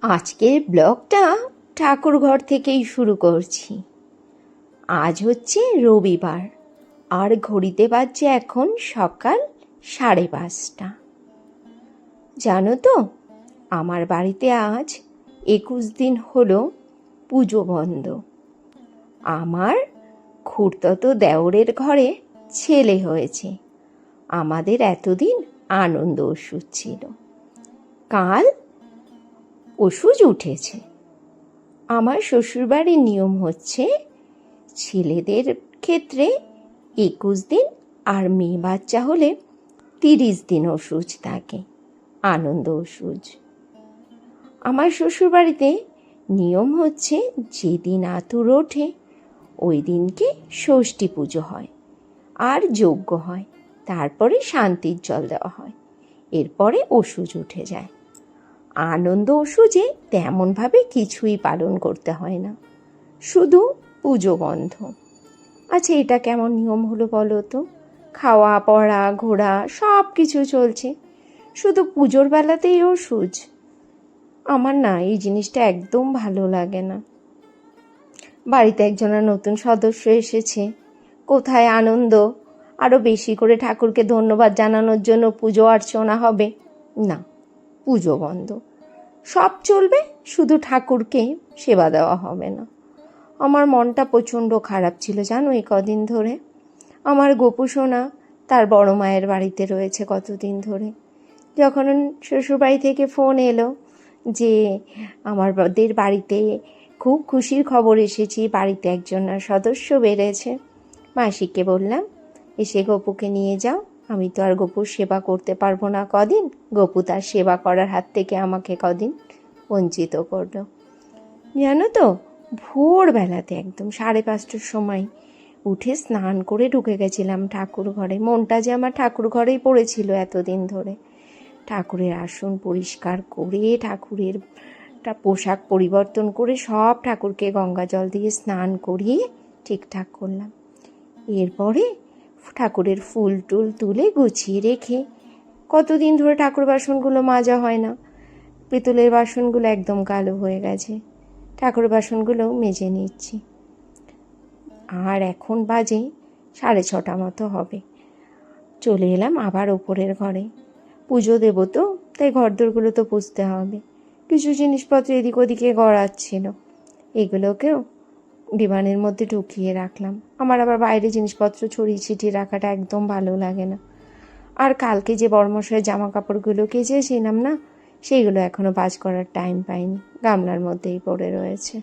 আজকের ব্লগটা ঠাকুরঘর থেকেই শুরু করছি। আজ হচ্ছে রবিবার, আর ঘড়িতে বাজছে এখন সকাল 5:30। জানো তো, আমার বাড়িতে আজ 21 দিন হলো পুজো বন্ধ। আমার খুড়তো দেওরের ঘরে ছেলে হয়েছে। আমাদের এতদিন আনন্দ ওষুধ ছিল, কাল ওষুধ উঠেছে। আমার শ্বশুরবাড়ির নিয়ম হচ্ছে ছেলেদের ক্ষেত্রে 21 দিন, আর মেয়ে বাচ্চা হলে 30 দিন ওষুধ থাকে, আনন্দ ওষুধ। আমার শ্বশুরবাড়িতে নিয়ম হচ্ছে যেদিন আতুর ওঠে ওই দিনকে ষষ্ঠী পুজো হয় আর যজ্ঞ হয়, তারপরে শান্তির জল দেওয়া হয়, এরপরে ওষুধ উঠে যায়। আনন্দ ওষুধে তেমনভাবে কিছুই পালন করতে হয় না, শুধু পুজো বন্ধ। আচ্ছা, এটা কেমন নিয়ম হলো বলো তো? খাওয়া পড়া ঘোরা সব কিছু চলছে, শুধু পুজোর বেলাতেই ওষুধ। আমার না এই জিনিসটা একদম ভালো লাগে না। বাড়িতে একজনের নতুন সদস্য এসেছে, কোথায় আনন্দ, আরও বেশি করে ঠাকুরকে ধন্যবাদ জানানোর জন্য পুজো অর্চনা হবে? না, পুজো বন্ধ, সব চলবে, শুধু ঠাকুরকে সেবা দেওয়া হবে না। আমার মনটা প্রচণ্ড খারাপ ছিল জানো এই কদিন ধরে। আমার গোপু সোনা তার বড় মায়ের বাড়িতে রয়েছে কতদিন ধরে। যখন শ্বশুরবাড়ি থেকে ফোন এলো যে আমাদের বাড়িতে খুব খুশির খবর এসেছি, বাড়িতে একজন সদস্য বেড়েছে, মাসিকে বললাম এসে গপুকে নিয়ে যাও। আমি তো আর গপুর সেবা করতে পারবো না কদিন, গপু তার সেবা করার হাত থেকে আমাকে কদিন বঞ্চিত করলো। জানো তো, ভোরবেলাতে একদম 5:30টার সময় উঠে স্নান করে ঢুকে গেছিলাম ঠাকুর ঘরে। মনটা যে আমার ঠাকুর ঘরেই পড়েছিল এতদিন ধরে। ঠাকুরের আসন পরিষ্কার করে, ঠাকুরের পোশাক পরিবর্তন করে, সব ঠাকুরকে গঙ্গা জল দিয়ে স্নান করিয়ে ঠিকঠাক করলাম। এরপরে ঠাকুরের ফুল টুল তুলে গুছিয়ে রেখে, কতদিন ধরে ঠাকুর বাসনগুলো মাজা হয় না, পিতলের বাসনগুলো একদম কালো হয়ে গেছে, ঠাকুর বাসনগুলো মেজে নিচ্ছি। আর এখন বাজে 6:30 মতো হবে। চলে এলাম আবার ওপরের ঘরে, পুজো দেবো তো, তাই ঘরদোরগুলো তো পুছতে হবে। কিছু জিনিসপত্র এদিক ওদিকে গড়াচ্ছিল, এগুলোকেও ডিবানের মধ্যে ঢুকিয়ে রাখলাম। আমার আবার বাইরে জিনিসপত্র ছড়িয়ে ছিটিয়ে রাখাটা একদম ভালো লাগে না। আর কালকে যে বড়মশাইয়ের জামা কাপড়গুলো কেচেছিলাম না, সেইগুলো এখনও ভাঁজ করার টাইম পাইনি, গামলার মধ্যেই পড়ে রয়েছে।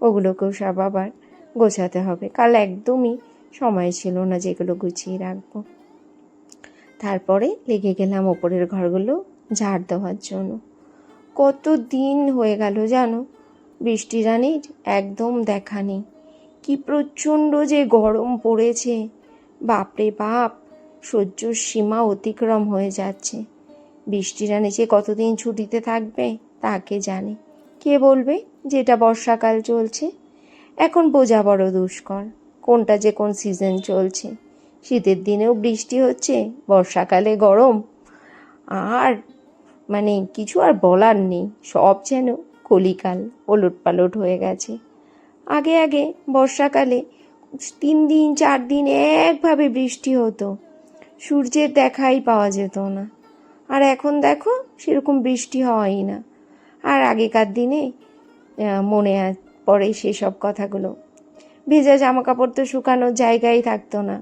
ওগুলোকেও সব আবার গোছাতে হবে, কাল একদমই সময় ছিল না যেগুলো গুছিয়ে রাখবো। তারপরে লেগে গেলাম ওপরের ঘরগুলো ঝাড় দেওয়ার জন্য। কত দিন হয়ে গেল জানো, বৃষ্টি রানীর একদম দেখা নেই। কি প্রচণ্ড যে গরম পড়েছে, বাপরে বাপ, সহ্যর সীমা অতিক্রম হয়ে যাচ্ছে। বৃষ্টি রানী যে কতদিন ছুটিতে থাকবে তাকে জানে, কে বলবে যে এটা বর্ষাকাল চলছে। এখন বোঝা বড় দুষ্কর কোনটা যে কোন সিজন চলছে। শীতের দিনেও বৃষ্টি হচ্ছে, বর্ষাকালে গরম, আর মানে কিছু আর বলার নেই, সব যেন কলিকাল ওলট পালট হয়ে গেছে। আগে আগে বর্ষাকালে 3 দিন 4 দিন একভাবে বৃষ্টি হতো, সূর্যের দেখাই পাওয়া যেত না। আর এখন দেখো সেরকম বৃষ্টি হয়ই না। আর আগেকার দিনে মনে পড়ে সেসব কথাগুলো। ভেজা জামা কাপড় তো শুকানোর জায়গাই থাকতো না।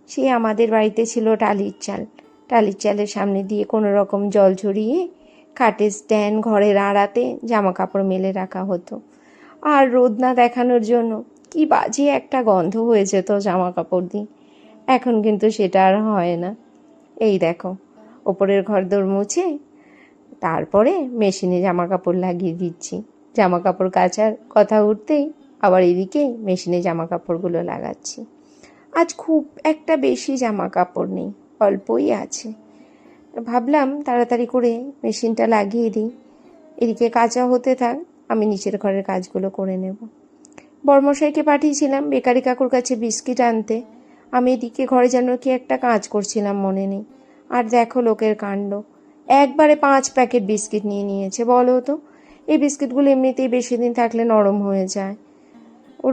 সে আমাদের বাড়িতে ছিল টালির চাল, টালির চালের সামনে দিয়ে কোনো রকম জল ঝরিয়ে খাটের স্ট্যান্ড ঘরের আড়াতে জামা কাপড় মেলে রাখা হতো। আর রোদ না দেখানোর জন্য কি বাজে একটা গন্ধ হয়ে যেত জামা কাপড় দিয়ে। এখন কিন্তু সেটা আর হয় না। এই দেখো, ওপরের ঘরদোর মুছে তারপরে মেশিনে জামা কাপড় লাগিয়ে দিচ্ছি। জামা কাপড় কাচার কথা উঠতেই আবার এদিকে মেশিনে জামা কাপড়গুলো লাগাচ্ছি। আজ খুব একটা বেশি জামা কাপড় নেই, অল্পই আছে। ভাবলাম তাড়াতাড়ি করে মেশিনটা লাগিয়ে দিই, এদিকে কাচা হতে থাক, আমি নিচের ঘরের কাজগুলো করে নেব। বড়মশাইকে পাঠিয়েছিলাম বেকারি কাকুর কাছে বিস্কিট আনতে, আমি এদিকে ঘরে যেন কি একটা কাজ করছিলাম মনে নেই। আর দেখো লোকের কাণ্ড, একবারে 5 প্যাকেট বিস্কিট নিয়ে নিয়েছে। বলো তো, এই বিস্কিটগুলো এমনিতেই বেশি দিন থাকলে নরম হয়ে যায়।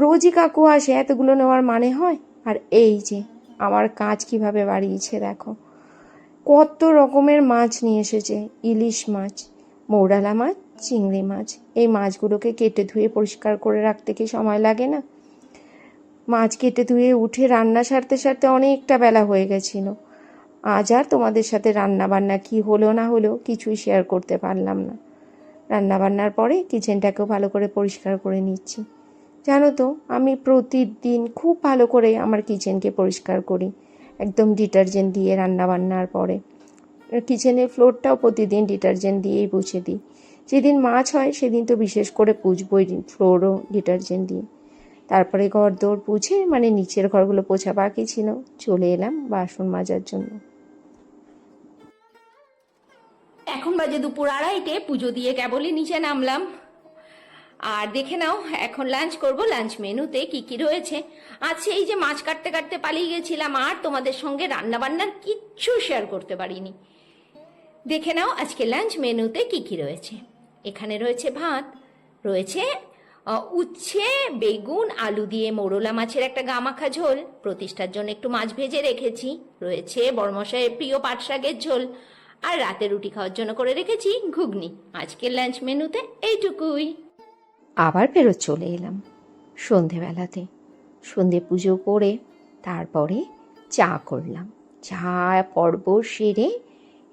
রোজই কাকু আসে, এতগুলো নেওয়ার মানে হয়? আর এই যে আমার কাজ কিভাবে বাড়িয়েছে দেখো, কত রকমের মাছ নিয়ে এসেছে। ইলিশ মাছ, মৌরালা মাছ, চিংড়ি মাছ। এই মাছগুলোকে কেটে ধুয়ে পরিষ্কার করে রাখতে কি সময় লাগে না? মাছ কেটে ধুয়ে উঠে রান্না সারতে সারতে অনেকটা বেলা হয়ে গেছিল। আজ আর তোমাদের সাথে রান্না বান্না কি হলো না হলো কিছুই শেয়ার করতে পারলাম না। রান্না বান্নার পরে কিচেনটাকেও ভালো করে পরিষ্কার করে নিচ্ছি। জানো তো, আমি প্রতিদিন খুব ভালো করে আমার কিচেনকে পরিষ্কার করি, একদম ডিটারজেন্ট দিয়ে। রান্না বান্নার পরে কিচেনের ফ্লোরটাও প্রতিদিন ডিটারজেন্ট দিয়েই মুছে দিই। যেদিন মাছ হয় সেদিন তো বিশেষ করে পুছবই ফ্লোরও ডিটারজেন্ট দিয়ে। তারপরে ঘর দৌড় পুছে, মানে নিচের ঘরগুলো পোছা বাকি ছিল, চলে এলাম বাসন মাজার জন্য। এখন বাজে দুপুর 2:30, পুজো দিয়ে কেবলই নিচে নামলাম। আর দেখে নাও এখন লাঞ্চ করব। লাঞ্চ মেনুতে কি কি রয়েছে। আজকে এই যে মাছ কাটতে কাটতে পালিয়ে গেছিলাম, আর তোমাদের সঙ্গে রান্না বান্নার কিচ্ছু শেয়ার করতে পারিনি। দেখে নাও আজকে লাঞ্চ মেনুতে কি কি রয়েছে। এখানে রয়েছে ভাত, রয়েছে উচ্ছে, বেগুন, আলু দিয়ে মোরলা মাছের একটা গামাখা ঝোল, প্রতিষ্ঠার জন্য একটু মাছ ভেজে রেখেছি, রয়েছে বড়মশাইয়ের প্রিয় পাট শাকের ঝোল, আর রাতে রুটি খাওয়ার জন্য করে রেখেছি ঘুগনি। আজকের লাঞ্চ মেনুতে এইটুকুই। আবার ফেরত চলে এলাম সন্ধেবেলাতে। সন্ধে পুজো করে তারপরে চা করলাম। চা পর্ব সেরে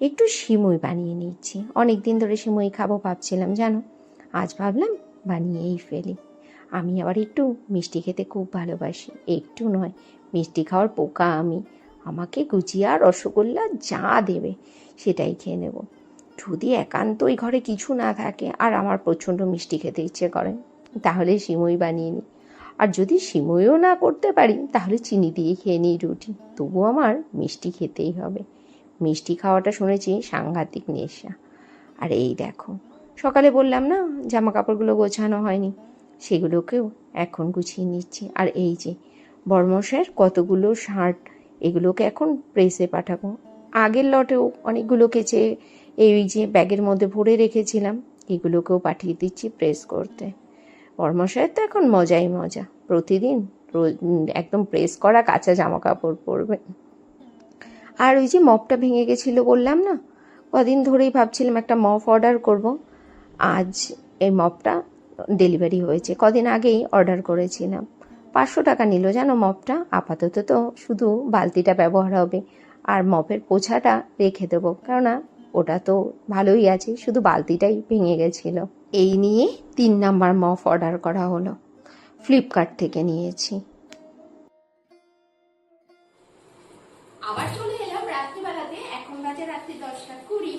একটু সিমুই বানিয়ে নিচ্ছি। অনেক দিন ধরে সিমুই খাবো ভাবছিলাম জানো, আজ ভাবলাম বানিয়েই ফেলি। আমি আবার একটু মিষ্টি খেতে খুব ভালোবাসি, একটু নয়, মিষ্টি খাওয়ার পোকা আমি। আমাকে গুজিয়া রসগোল্লা যা দেবে সেটাই খেয়ে নেব। যদি একান্তই ঘরে কিছু না থাকে আর আমার প্রচণ্ড মিষ্টি খেতে ইচ্ছে করে, তাহলে সিমুই বানিয়ে নিই। আর যদি সিমুইও না করতে পারি তাহলে চিনি দিয়ে খেয়ে নিই রুটি, তবু আমার মিষ্টি খেতেই হবে। মিষ্টি খাওয়াটা শুনেছি সাংঘাতিক নেশা। আর এই দেখো, সকালে বললাম না জামা কাপড়গুলো গোছানো হয়নি, সেগুলোকেও এখন গুছিয়ে নিচ্ছি। আর এই যে বড়মশাইয়ের কতগুলো শার্ট, এগুলোকে এখন প্রেসে পাঠাবো। আগের লটেও অনেকগুলো কেচে এই যে ব্যাগের মধ্যে ভরে রেখেছিলাম, এগুলোকেও পাঠিয়ে দিচ্ছি প্রেস করতে। বড়মশাইয়ের তো এখন মজাই মজা, প্রতিদিন একদম প্রেস করা কাঁচা জামা কাপড় পরবে। আর ওই যে মপটা ভেঙে গেছিলো বললাম না, কদিন ধরেই ভাবছিলাম একটা মপ অর্ডার করব। আজ এই মপটা ডেলিভারি হয়েছে, কদিন আগেই অর্ডার করেছিলাম। 500 টাকা নিল জানো মপটা। আপাতত তো শুধু বালতিটা ব্যবহার হবে, আর মপের পোছাটা রেখে দেবো, কেননা ওটা তো ভালোই আছে, শুধু বালতিটাই ভেঙে গেছিল। এই নিয়ে 3 নাম্বার মপ অর্ডার করা হলো, ফ্লিপকার্ট থেকে নিয়েছি। আবার চলে এলাম রাত্রিবেলাতে। এখন বাজে রাত্রি 10:20,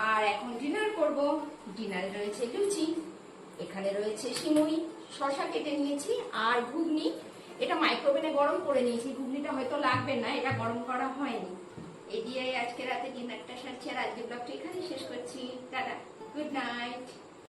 আর এখন ডিনার করব। ডিনারে রয়েছে লুচি, এখানে রয়েছে সিমুই, শসা কেটে নিয়েছি, আর ঘুগনি। এটা মাইক্রোওভেনে গরম করে নিয়েছি, ঘুগনিটা হয়তো লাগবে না, এটা গরম করা হয়নি। এই দিয়ে আজকে রাতে ডিনারটা সারছি। আর আজকে ব্লগটা এখানেই শেষ করছি। Tata, good night.